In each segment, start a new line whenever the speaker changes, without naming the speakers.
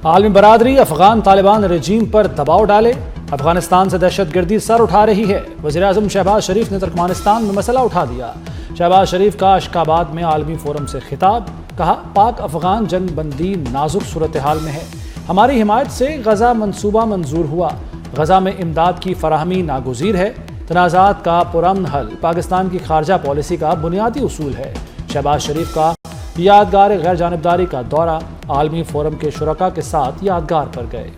عالمی برادری افغان طالبان رجیم پر دباؤ ڈالے، افغانستان سے دہشت گردی سر اٹھا رہی ہے۔ وزیر اعظم شہباز شریف نے ترکمانستان میں مسئلہ اٹھا دیا۔ شہباز شریف کا اشکاباد میں عالمی فورم سے خطاب، کہا پاک افغان جنگ بندی نازک صورتحال میں ہے، ہماری حمایت سے غزہ منصوبہ منظور ہوا، غزہ میں امداد کی فراہمی ناگزیر ہے، تنازعات کا پرامن حل پاکستان کی خارجہ پالیسی کا بنیادی اصول ہے۔ شہباز شریف کا یادگار غیر جانبداری کا دورہ، عالمی فورم کے شرکاء کے ساتھ یادگار پر گئے۔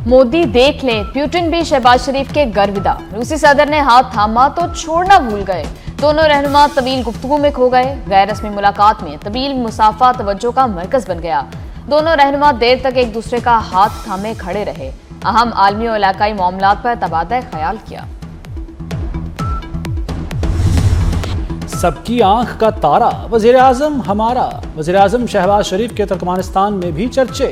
مودی دیکھ لیں، پیوٹن بھی شہباز شریف کے گرویدہ، روسی صدر نے ہاتھ تھاما تو چھوڑنا بھول گئے، دونوں رہنما طویل گفتگو میں کھو گئے، غیر رسمی ملاقات میں طویل مسافہ توجہ کا مرکز بن گیا، دونوں رہنما دیر تک ایک دوسرے کا ہاتھ تھامے کھڑے رہے، اہم عالمی اور علاقائی معاملات پر تبادلہ خیال کیا۔
سب کی آنکھ کا تارا وزیر اعظم ہمارا، وزیر اعظم شہباز شریف کے ترکمانستان میں بھی چرچے،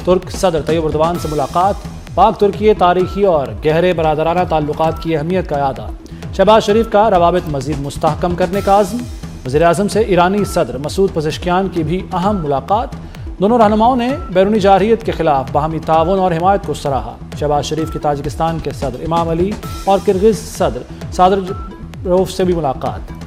ترک صدر طیب اردوان سے ملاقات، پاک ترکی تاریخی اور گہرے برادرانہ تعلقات کی اہمیت کا اعادہ، شہباز شریف کا روابط مزید مستحکم کرنے کا عزم، وزیر اعظم سے ایرانی صدر مسعود پزشکیان کی بھی اہم ملاقات، دونوں رہنماؤں نے بیرونی جارحیت کے خلاف باہمی تعاون اور حمایت کو سراہا، شہباز شریف کی تاجکستان کے صدر امام علی اور کرغز صدر سادرجوف سے بھی ملاقات۔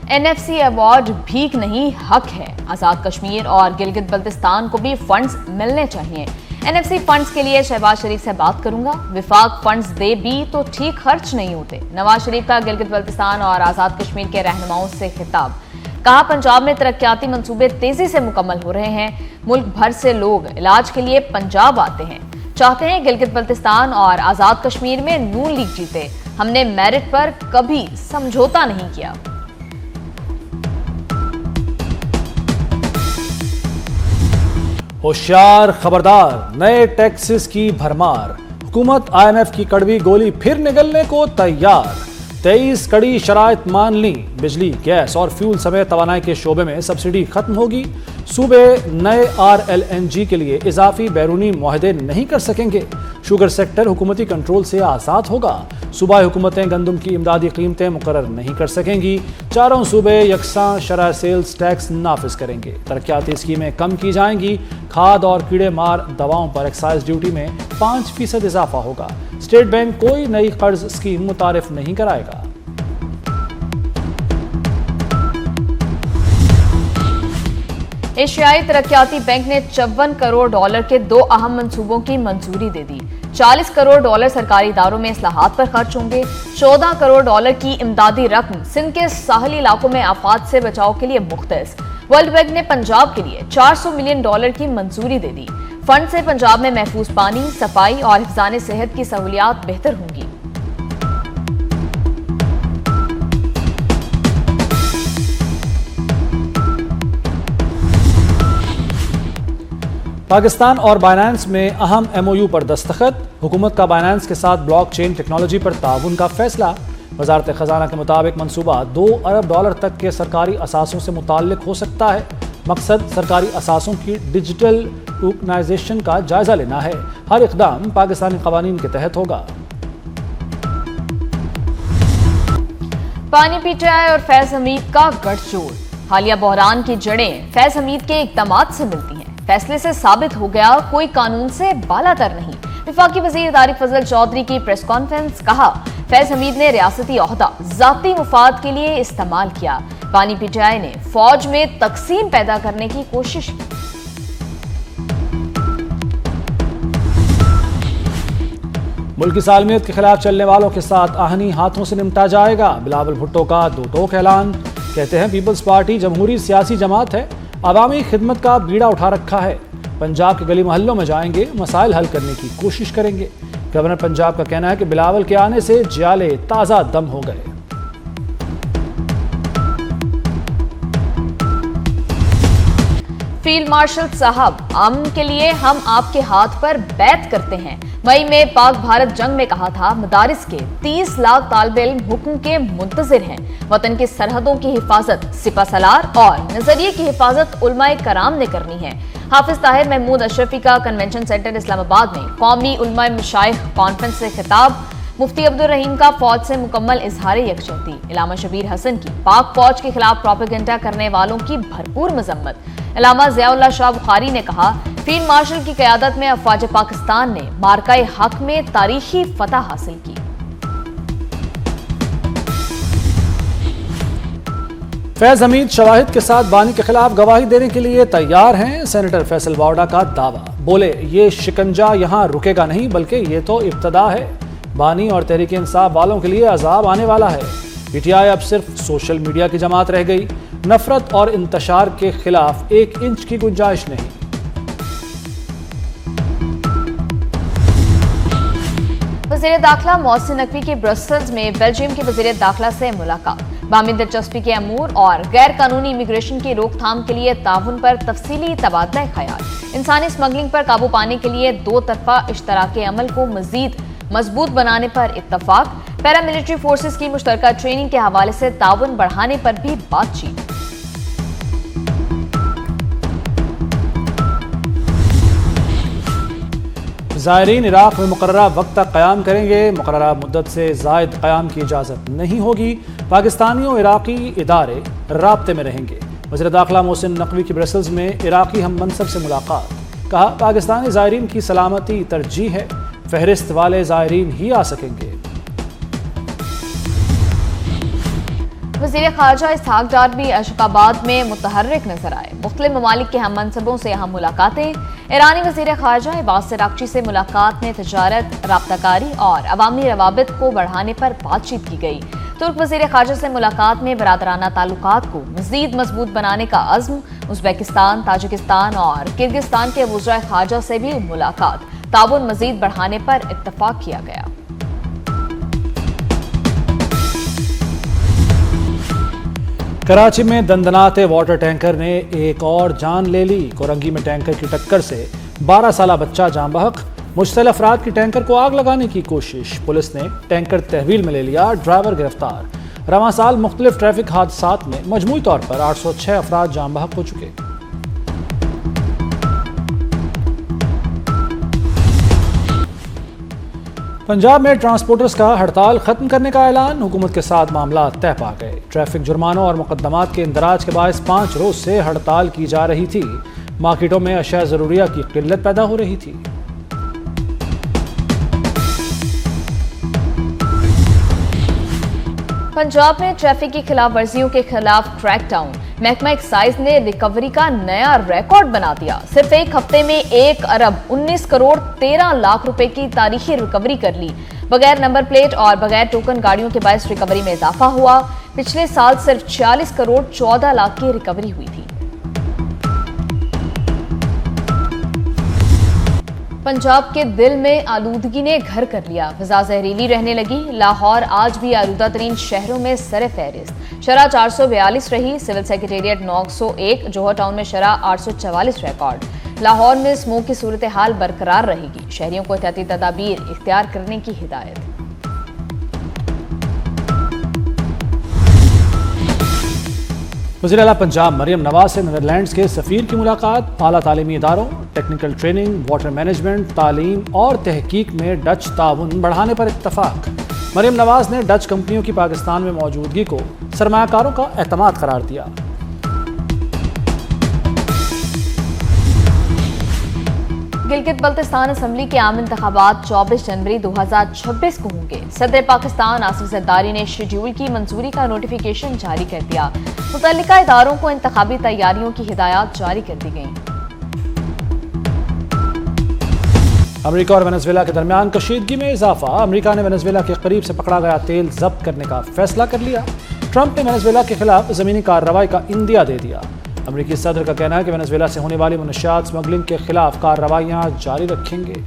این ایف سی ایوارڈ بھیک نہیں حق ہے، آزاد کشمیر اور گلگت بلتستان کو بھی فنڈز ملنے چاہیے، این ایف سی فنڈز کے لیے شہباز شریف سے بات کروں گا، وفاق فنڈز دے بھی تو ٹھیک خرچ نہیں ہوتے، نواز شریف کا گلگت بلتستان اور آزاد کشمیر کے رہنماؤں سے خطاب، کہا پنجاب میں ترقیاتی منصوبے تیزی سے مکمل ہو رہے ہیں، ملک بھر سے لوگ علاج کے لیے پنجاب آتے ہیں، چاہتے ہیں گلگت بلتستان اور آزاد کشمیر میں نون لیگ جیتے، ہم نے میرٹ پر کبھی سمجھوتا نہیں کیا۔
ہوشیار خبردار، نئے ٹیکسز کی بھرمار، حکومت آئی ایم ایف کی کڑوی گولی پھر نگلنے کو تیار، 23 کڑی شرائط مان لیں، بجلی، گیس اور فیول سمیت توانائی کے شعبے میں سبسڈی ختم ہوگی، صوبے نئے RLNG کے لیے اضافی بیرونی معاہدے نہیں کر سکیں گے، شوگر سیکٹر حکومتی کنٹرول سے آزاد ہوگا، صوبائی حکومتیں گندم کی امدادی قیمتیں مقرر نہیں کر سکیں گی، چاروں صوبے یکساں شرح سیلز ٹیکس نافذ کریں گے، ترقیاتی اسکیمیں کم کی جائیں گی، کھاد اور کیڑے مار دواؤں پر ایکسائز ڈیوٹی میں 5% اضافہ ہوگا، اسٹیٹ بینک کوئی نئی قرض اسکیم متعارف نہیں کرائے گا۔
ایشیائی ترقیاتی بینک نے $54 کروڑ کے 2 اہم منصوبوں کی منظوری دے دی، $40 کروڑ سرکاری اداروں میں اصلاحات پر خرچ ہوں گے، $14 کروڑ کی امدادی رقم سندھ کے ساحلی علاقوں میں آفات سے بچاؤ کے لیے مختص، ورلڈ بینک نے پنجاب کے لیے $400 ملین کی منظوری دے دی، فنڈ سے پنجاب میں محفوظ پانی، صفائی اور حفظان صحت کی سہولیات بہتر ہوں گی۔
پاکستان اور بائنانس میں اہم MOU پر دستخط، حکومت کا بائنانس کے ساتھ بلاک چین ٹیکنالوجی پر تعاون کا فیصلہ، وزارت خزانہ کے مطابق منصوبہ $2 ارب تک کے سرکاری اثاثوں سے متعلق ہو سکتا ہے، مقصد سرکاری اثاثوں کی ڈیجیٹل ٹوکنائزیشن کا جائزہ لینا ہے، ہر اقدام پاکستانی قوانین کے تحت ہوگا۔
پانی پی ٹی آئی اور فیض حمید کا گٹھ جوڑ، حالیہ بحران کی جڑیں فیض حمید کے اقدامات سے ملتی ہیں، فیصلے سے ثابت ہو گیا کوئی قانون سے بالا تر نہیں، وفاقی وزیر طارق فضل چودھری کی پریس کانفرنس، کہا فیض حمید نے ریاستی عہدہ ذاتی مفاد کے لیے استعمال کیا، پانی پی ٹی آئی نے فوج میں تقسیم پیدا کرنے کی کوشش کی۔
ملک کی سالمیت کے خلاف چلنے والوں کے ساتھ آہنی ہاتھوں سے نمٹا جائے گا، بلاول بھٹو کا 2 ٹوک اعلان، کہتے ہیں پیپلز پارٹی جمہوری سیاسی جماعت ہے، عوامی خدمت کا بیڑا اٹھا رکھا ہے، پنجاب کے گلی محلوں میں جائیں گے، مسائل حل کرنے کی کوشش کریں گے، گورنر پنجاب کا کہنا ہے کہ بلاول کے آنے سے جیالے تازہ دم ہو گئے۔
فیلڈ مارشل صاحب، امن کے لیے ہم آپ کے ہاتھ پر بیعت کرتے ہیں، مئی میں پاک بھارت جنگ میں کہا تھا مدارس کے 30 لاکھ طالب علم حکم کے منتظر ہیں، وطن کی سرحدوں کی حفاظت سپہ سالار اور نظریے کی حفاظت علماء کرام نے کرنی ہے۔ حافظ طاہر محمود اشرفی کا کنونشن سینٹر اسلام آباد میں قومی علماء مشائخ کانفرنس سے خطاب، مفتی عبدالرحیم کا فوج سے مکمل اظہار یکجہتی، علامہ شبیر حسن کی پاک فوج کے خلاف پروپیگنڈا کرنے والوں کی بھرپور مذمت، علامہ ضیاء اللہ شاہ بخاری نے کہا فیلڈ مارشل کی قیادت میں افواج پاکستان نے مارکہ حق میں تاریخی فتح حاصل کی۔
فیض حمید شواہد کے ساتھ بانی کے خلاف گواہی دینے کے لیے تیار ہیں، سینیٹر فیصل واوڈا کا دعویٰ، بولے یہ شکنجہ یہاں رکے گا نہیں بلکہ یہ تو ابتدا ہے، بانی اور تحریک انصاف والوں کے لیے عذاب آنے والا ہے، پی ٹی آئی اب صرف سوشل میڈیا کی جماعت رہ گئی، نفرت اور انتشار کے خلاف 1 انچ کی گنجائش نہیں۔
وزیر داخلہ محسن نقوی کی برسلز میں بیلجیم کے وزیر داخلہ سے ملاقات، باہمی دلچسپی کے امور اور غیر قانونی امیگریشن کی روک تھام کے لیے تعاون پر تفصیلی تبادلہ خیال، انسانی اسمگلنگ پر قابو پانے کے لیے 2 طرفہ اشتراک عمل کو مزید مضبوط بنانے پر اتفاق، پیراملٹری فورسز کی مشترکہ ٹریننگ کے حوالے سے تعاون بڑھانے پر بھی بات چیت۔
زائرین عراق میں مقررہ وقت تک قیام کریں گے، مقررہ مدت سے زائد قیام کی اجازت نہیں ہوگی، پاکستانیوں عراقی ادارے رابطے میں رہیں گے۔ وزیر داخلہ محسن نقوی کی برسلز میں عراقی ہم منصب سے ملاقات، کہا پاکستانی زائرین کی سلامتی ترجیح ہے، فہرست والے زائرین ہی آ سکیں گے۔
وزیر خارجہ اسحاق ڈار بھی اشق آباد میں متحرک نظر آئے، مختلف ممالک کے ہم منصبوں سے یہاں ملاقاتیں، ایرانی وزیر خارجہ عباس راغچی سے ملاقات میں تجارت، رابطہ کاری اور عوامی روابط کو بڑھانے پر بات چیت کی گئی۔ ترک وزیر خارجہ سے ملاقات میں برادرانہ تعلقات کو مزید مضبوط بنانے کا عزم، ازبکستان، تاجکستان اور کرغزستان کے وزراء خارجہ سے بھی ملاقات، تعاون مزید بڑھانے پر اتفاق کیا گیا۔
کراچی میں دندناتے واٹر ٹینکر نے ایک اور جان لے لی، کورنگی میں ٹینکر کی ٹکر سے 12 سالہ بچہ جاں بحق، مشتعل افراد کی ٹینکر کو آگ لگانے کی کوشش، پولیس نے ٹینکر تحویل میں لے لیا، ڈرائیور گرفتار۔ رواں سال مختلف ٹریفک حادثات میں مجموعی طور پر 806 افراد جاں بحق ہو چکے۔ پنجاب میں ٹرانسپورٹرز کا ہڑتال ختم کرنے کا اعلان، حکومت کے ساتھ معاملات طے پا گئے، ٹریفک جرمانوں اور مقدمات کے اندراج کے باعث 5 روز سے ہڑتال کی جا رہی تھی، مارکیٹوں میں اشیاء ضروریہ کی قلت پیدا ہو رہی تھی۔
پنجاب میں ٹریفک کی خلاف ورزیوں کے خلاف کریک ڈاؤن، محکمہ ایکسائز نے ریکوری کا نیا ریکارڈ بنا دیا، صرف ایک ہفتے میں 1 ارب 19 کروڑ 13 لاکھ روپے کی تاریخی ریکوری کر لی، بغیر نمبر پلیٹ اور بغیر ٹوکن گاڑیوں کے باعث ریکوری میں اضافہ ہوا، پچھلے سال صرف 46 کروڑ 14 لاکھ کی ریکوری ہوئی تھی۔ پنجاب کے دل میں آلودگی نے گھر کر لیا، فضا زہریلی رہنے لگی، لاہور آج بھی آلودہ ترین شہروں میں سر فہرست، شرح 442 رہی، سول سیکریٹریٹ 901، جوہر ٹاؤن میں شرح 844 ریکارڈ۔ لاہور میں اسموگ کی صورتحال برقرار رہے گی، شہریوں کو احتیاطی تدابیر اختیار کرنے کی ہدایت۔
وزیر اعلیٰ پنجاب مریم نواز سے نیدرلینڈز کے سفیر کی ملاقات، اعلیٰ تعلیمی اداروں، ٹیکنیکل ٹریننگ، واٹر مینجمنٹ، تعلیم اور تحقیق میں ڈچ تعاون بڑھانے پر اتفاق۔ مریم نواز نے ڈچ کمپنیوں کی پاکستان میں موجودگی کو سرمایہ کاروں کا اعتماد قرار دیا۔
گلگت بلتستان اسمبلی کے عام انتخابات 24 جنوری 2026 کو ہوں گے، صدر پاکستان آصف زرداری نے شیڈول کی منظوری کا نوٹیفیکیشن جاری کر دیا، متعلقہ اداروں کو انتخابی تیاریوں کی ہدایات جاری کر دی گئیں۔
امریکہ اور وینزویلا کے درمیان کشیدگی میں اضافہ، امریکہ نے وینزویلا کے قریب سے پکڑا گیا تیل ضبط کرنے کا فیصلہ کر لیا، ٹرمپ نے وینزویلا کے خلاف زمینی کارروائی کا عندیہ دے دیا، امریکی صدر کا کہنا ہے کہ وینزویلا سے ہونے والی منشیات اسمگلنگ کے خلاف کارروائیاں جاری رکھیں گے۔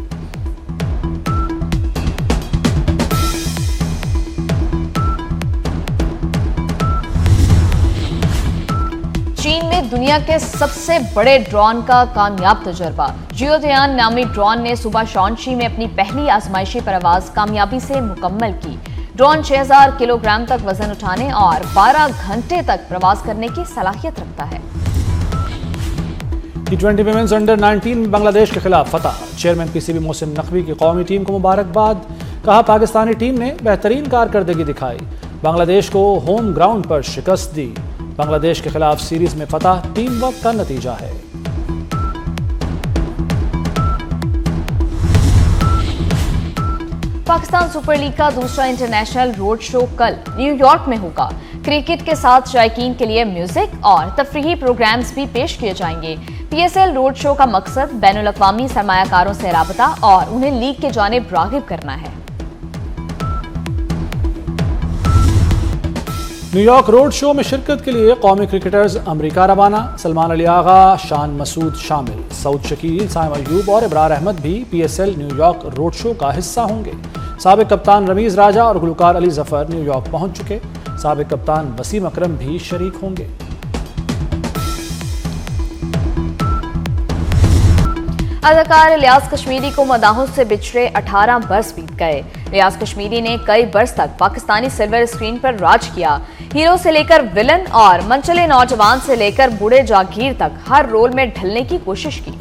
چین میں دنیا کے سب سے بڑے ڈرون کا کامیاب تجربہ، جیوتیان نامی ڈرون نے صوبہ شانشی میں اپنی پہلی آزمائشی پرواز کامیابی سے مکمل کی، ڈرون 6000 کلو گرام تک وزن اٹھانے اور 12 گھنٹے تک پرواز کرنے کی صلاحیت رکھتا ہے۔
T20 ویمنز انڈر 19 میں بنگلہ دیش کے خلاف فتح، chairman P C B Mohsin Naqvi کی قومی ٹیم کو مبارکباد، کہا پاکستانی ٹیم نے بہترین کارکردگی دکھائی، بنگلہ دیش کو ہوم گراؤنڈ پر شکست دی، بنگلہ دیش کے خلاف سیریز میں فتح ٹیم ورک کا نتیجہ ہے۔
پاکستان سپر لیگ کا دوسرا انٹرنیشنل روڈ شو کل نیو یارک میں ہوگا۔ کرکٹ کے ساتھ شائقین کے لیے میوزک اور تفریحی پروگرامز بھی پیش کیے جائیں گے۔ P S L road show کا مقصد بین الاقوامی سرمایہ کاروں سے رابطہ اور انہیں لیگ کی جانب راغب کرنا ہے۔
نیو یارک روڈ شو میں شرکت کے لیے قومی کرکٹرز امریکہ روانہ، سلمان علی آغا، شان مسعود شامل، سعود شکیل، سائم ایوب اور ابرار احمد بھی P S L new York road show کا حصہ ہوں گے۔ سابق کپتان رمیز راجہ اور گلوکار علی ظفر نیو یارک پہنچ چکے، سابق کپتان وسیم اکرم بھی شریک ہوں گے۔
اداکار ریاض کشمیری کو مداحوں سے بچھڑے 18 برس بیت گئے۔ ریاض کشمیری نے کئی برس تک پاکستانی سلور اسکرین پر راج کیا۔ ہیرو سے لے کر ولن اور منچلے نوجوان سے لے کر بوڑھے جاگیر تک ہر رول میں ڈھلنے کی کوشش کی۔